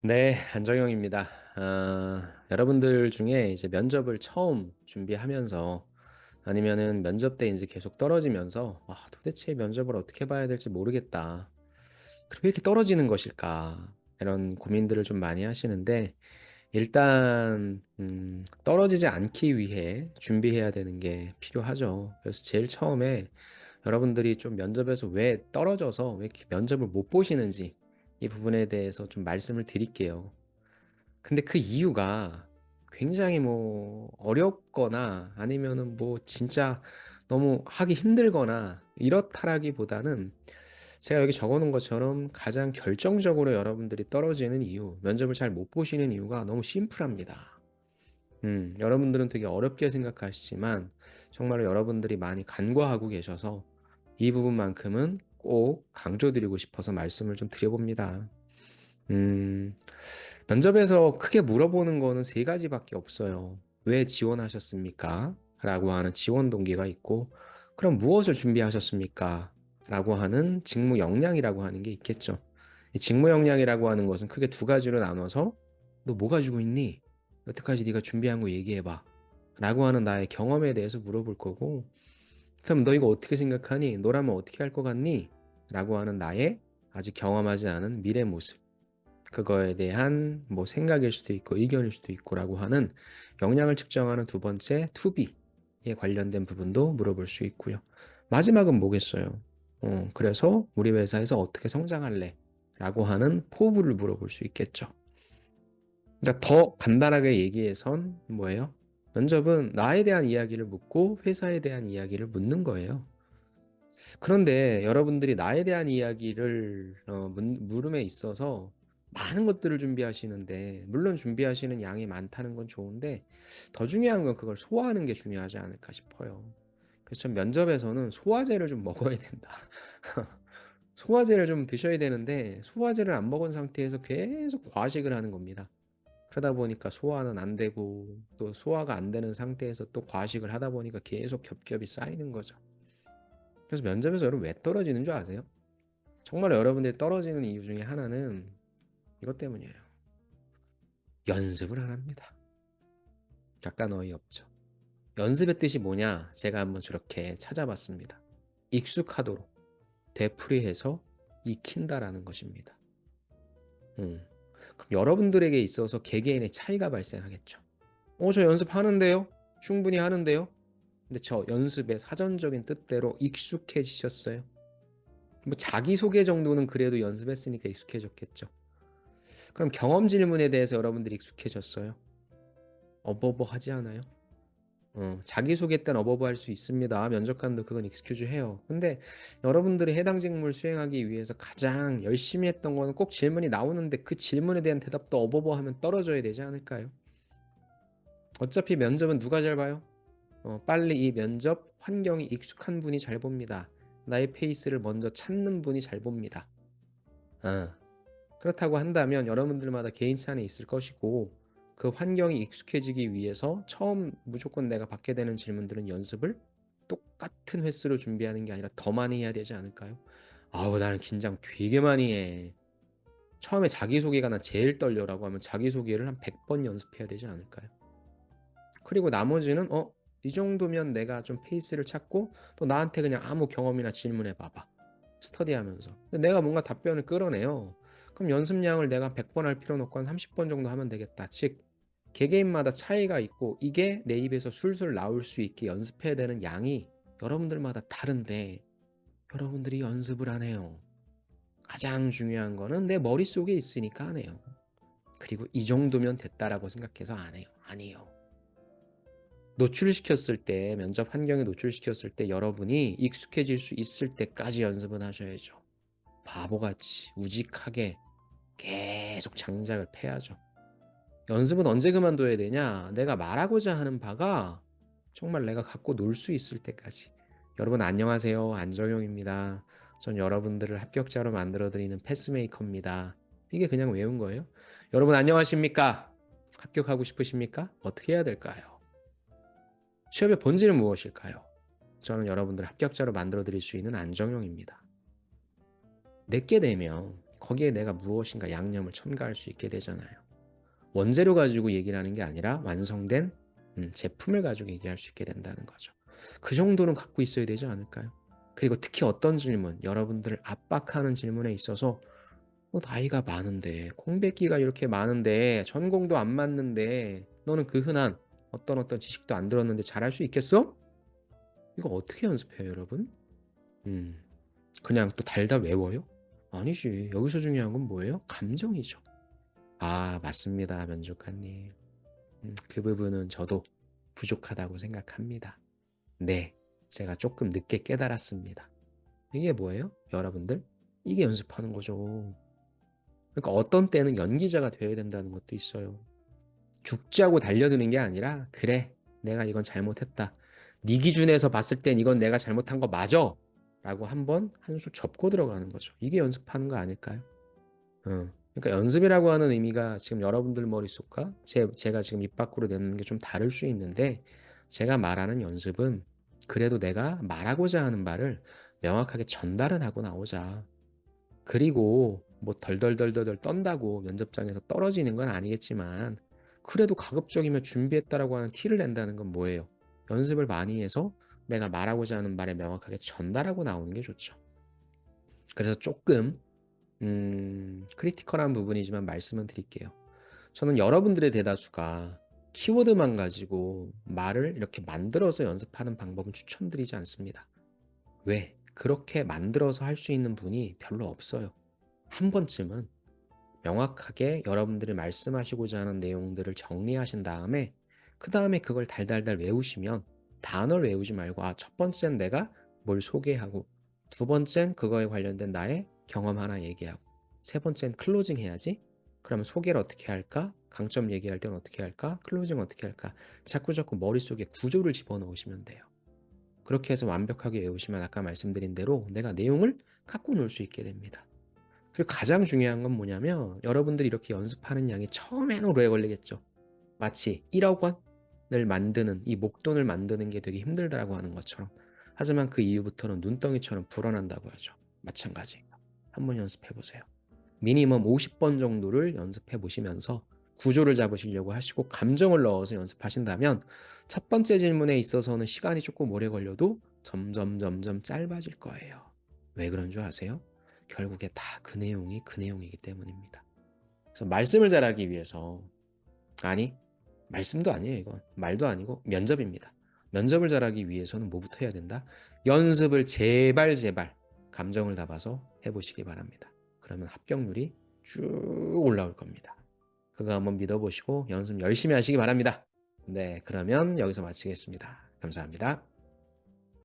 네, 안정형입니다. 여러분들 중에 이제 면접을 처음 준비하면서 아니면은 면접 때 이제 계속 떨어지면서 도대체 면접을 어떻게 봐야 될지 모르겠다. 왜 이렇게 떨어지는 것일까? 이런 고민들을 좀 많이 하시는데 일단 떨어지지 않기 위해 준비해야 되는 게 필요하죠. 그래서 제일 처음에 여러분들이 좀 면접에서 왜 떨어져서 왜 이렇게 면접을 못 보시는지 이 부분에 대해서 좀 말씀을 드릴게요. 근데 그 이유가 굉장히 뭐 어렵거나 아니면은 뭐 진짜 너무 하기 힘들거나 이렇다라기보다는 제가 여기 적어 놓은 것처럼 가장 결정적으로 여러분들이 떨어지는 이유, 면접을 잘 못 보시는 이유가 너무 심플합니다. 여러분들은 되게 어렵게 생각하시지만 정말로 여러분들이 많이 간과하고 계셔서 이 부분만큼은 꼭 강조드리고 싶어서 말씀을 좀 드려봅니다. 음, 면접에서 크게 물어보는 거는 세 가지밖에 없어요. 왜 지원하셨습니까? 라고 하는 지원 동기가 있고, 그럼 무엇을 준비하셨습니까? 라고 하는 직무 역량이라고 하는 게 있겠죠. 이 직무 역량이라고 하는 것은 크게 두 가지로 나눠서, 너 뭐 가지고 있니? 여태까지 네가 준비한 거 얘기해봐. 라고 하는 나의 경험에 대해서 물어볼 거고, 그럼 너 이거 어떻게 생각하니? 너라면 어떻게 할 것 같니? 라고 하는 나의 아직 경험하지 않은 미래 모습. 그거에 대한 뭐 생각일 수도 있고 의견일 수도 있고라고 하는 역량을 측정하는 두 번째 투비에 관련된 부분도 물어볼 수 있고요. 마지막은 뭐겠어요? 그래서 우리 회사에서 어떻게 성장할래? 라고 하는 포부를 물어볼 수 있겠죠. 그러니까 더 간단하게 얘기해선 뭐예요? 면접은 나에 대한 이야기를 묻고 회사에 대한 이야기를 묻는 거예요. 그런데 여러분들이 나에 대한 이야기를 물음에 있어서 많은 것들을 준비하시는데, 물론 준비하시는 양이 많다는 건 좋은데, 더 중요한 건 그걸 소화하는 게 중요하지 않을까 싶어요. 그래서 전 면접에서는 소화제를 좀 먹어야 된다. 소화제를 좀 드셔야 되는데, 소화제를 안 먹은 상태에서 계속 과식을 하는 겁니다. 그러다 보니까 소화는 안 되고, 또 소화가 안 되는 상태에서 또 과식을 하다 보니까 계속 겹겹이 쌓이는 거죠. 그래서 면접에서 여러분 왜 떨어지는 줄 아세요? 정말 여러분들이 떨어지는 이유 중에 하나는 이것 때문이에요. 연습을 안 합니다. 약간 어이없죠. 연습의 뜻이 뭐냐? 제가 한번 저렇게 찾아봤습니다. 익숙하도록 되풀이해서 익힌다라는 것입니다. 음. 그럼 여러분들에게 있어서 개개인의 차이가 발생하겠죠. 저 연습하는데요? 충분히 하는데요? 근데 저 연습의 사전적인 뜻대로 익숙해지셨어요? 뭐 자기소개 정도는 그래도 연습했으니까 익숙해졌겠죠. 그럼 경험 질문에 대해서 여러분들이 익숙해졌어요? 어버버하지 않아요? 자기소개 땐 어버버할 수 있습니다. 면접관도 그건 익스큐즈 해요. 근데 여러분들이 해당 직무를 수행하기 위해서 가장 열심히 했던 거는 꼭 질문이 나오는데 그 질문에 대한 대답도 어버버하면 떨어져야 되지 않을까요? 어차피 면접은 누가 잘 봐요? 빨리 이 면접 환경이 익숙한 분이 잘 봅니다. 나의 페이스를 먼저 찾는 분이 잘 봅니다. 어. 그렇다고 한다면 여러분들마다 개인차는 있을 것이고 그 환경이 익숙해지기 위해서 처음 무조건 내가 받게 되는 질문들은 연습을 똑같은 횟수로 준비하는 게 아니라 더 많이 해야 되지 않을까요? 아우 나는 긴장 되게 많이 해. 처음에 자기소개가 나 제일 떨려라고 하면 자기소개를 한 100번 연습해야 되지 않을까요? 그리고 나머지는 이 정도면 내가 좀 페이스를 찾고 또 나한테 그냥 아무 경험이나 질문해 봐봐. 스터디하면서. 근데 내가 뭔가 답변을 끌어내요. 그럼 연습량을 내가 100번 할 필요는 없고 한 30번 정도 하면 되겠다. 즉, 개개인마다 차이가 있고 이게 내 입에서 술술 나올 수 있게 연습해야 되는 양이 여러분들마다 다른데 여러분들이 연습을 안 해요. 가장 중요한 거는 내 머릿속에 있으니까 안 해요. 그리고 이 정도면 됐다라고 생각해서 안 해요. 아니에요. 노출시켰을 때, 면접 환경에 노출시켰을 때 여러분이 익숙해질 수 있을 때까지 연습은 하셔야죠. 바보같이 우직하게 계속 장작을 패야죠. 연습은 언제 그만둬야 되냐? 내가 말하고자 하는 바가 정말 내가 갖고 놀 수 있을 때까지. 여러분 안녕하세요. 안정용입니다. 전 여러분들을 합격자로 만들어드리는 패스메이커입니다. 이게 그냥 외운 거예요. 여러분 안녕하십니까? 합격하고 싶으십니까? 어떻게 해야 될까요? 취업의 본질은 무엇일까요? 저는 여러분들 합격자로 만들어드릴 수 있는 안정용입니다. 내게 되면 거기에 내가 무엇인가 양념을 첨가할 수 있게 되잖아요. 원재료 가지고 얘기를 하는 게 아니라 완성된 제품을 가지고 얘기할 수 있게 된다는 거죠. 그 정도는 갖고 있어야 되지 않을까요? 그리고 특히 어떤 질문, 여러분들을 압박하는 질문에 있어서 나이가 많은데 공백기가 이렇게 많은데 전공도 안 맞는데 너는 그 흔한 어떤 지식도 안 들었는데 잘할 수 있겠어? 이거 어떻게 연습해요, 여러분? 음. 그냥 또 달달 외워요? 아니지. 여기서 중요한 건 뭐예요? 감정이죠. 아, 맞습니다, 면족하님. 그 부분은 저도 부족하다고 생각합니다. 네. 제가 조금 늦게 깨달았습니다. 이게 뭐예요? 여러분들? 이게 연습하는 거죠. 그러니까 어떤 때는 연기자가 되어야 된다는 것도 있어요. 죽자고 달려드는 게 아니라 그래 내가 이건 잘못했다. 네 기준에서 봤을 땐 이건 내가 잘못한 거 맞아. 라고 한번 한 수 접고 들어가는 거죠. 이게 연습하는 거 아닐까요? 그러니까 연습이라고 하는 의미가 지금 여러분들 머릿속과 제가 지금 입 밖으로 내는 게 좀 다를 수 있는데 제가 말하는 연습은 그래도 내가 말하고자 하는 말을 명확하게 전달은 하고 나오자. 그리고 뭐 덜덜덜덜덜 떤다고 면접장에서 떨어지는 건 아니겠지만 그래도 가급적이면 준비했다라고 하는 티를 낸다는 건 뭐예요? 연습을 많이 해서 내가 말하고자 하는 말을 명확하게 전달하고 나오는 게 좋죠. 그래서 조금 크리티컬한 부분이지만 말씀은 드릴게요. 저는 여러분들의 대다수가 키워드만 가지고 말을 이렇게 만들어서 연습하는 방법은 추천드리지 않습니다. 왜? 그렇게 만들어서 할 수 있는 분이 별로 없어요. 한 번쯤은 명확하게 여러분들이 말씀하시고자 하는 내용들을 정리하신 다음에 그 다음에 그걸 달달달 외우시면 단어를 외우지 말고 첫 번째는 내가 뭘 소개하고 두 번째는 그거에 관련된 나의 경험 하나 얘기하고 세 번째는 클로징 해야지. 그러면 소개를 어떻게 할까? 강점 얘기할 때는 어떻게 할까? 클로징 어떻게 할까? 자꾸자꾸 머릿속에 구조를 집어넣으시면 돼요. 그렇게 해서 완벽하게 외우시면 아까 말씀드린 대로 내가 내용을 갖고 놀 수 있게 됩니다. 그리고 가장 중요한 건 뭐냐면 여러분들이 이렇게 연습하는 양이 처음에는 오래 걸리겠죠. 마치 1억 원을 만드는 이 목돈을 만드는 게 되게 힘들다라고 하는 것처럼. 하지만 그 이후부터는 눈덩이처럼 불어난다고 하죠. 마찬가지예요. 한번 연습해 보세요. 미니멈 50번 정도를 연습해 보시면서 구조를 잡으시려고 하시고 감정을 넣어서 연습하신다면 첫 번째 질문에 있어서는 시간이 조금 오래 걸려도 점점 짧아질 거예요. 왜 그런 줄 아세요? 결국에 다 그 내용이 그 내용이기 때문입니다. 그래서 말씀을 잘하기 위해서 아니 말씀도 아니에요 이건 말도 아니고 면접입니다. 면접을 잘하기 위해서는 뭐부터 해야 된다? 연습을 제발 감정을 담아서 해보시기 바랍니다. 그러면 합격률이 쭉 올라올 겁니다. 그거 한번 믿어보시고 연습 열심히 하시기 바랍니다. 네, 그러면 여기서 마치겠습니다. 감사합니다.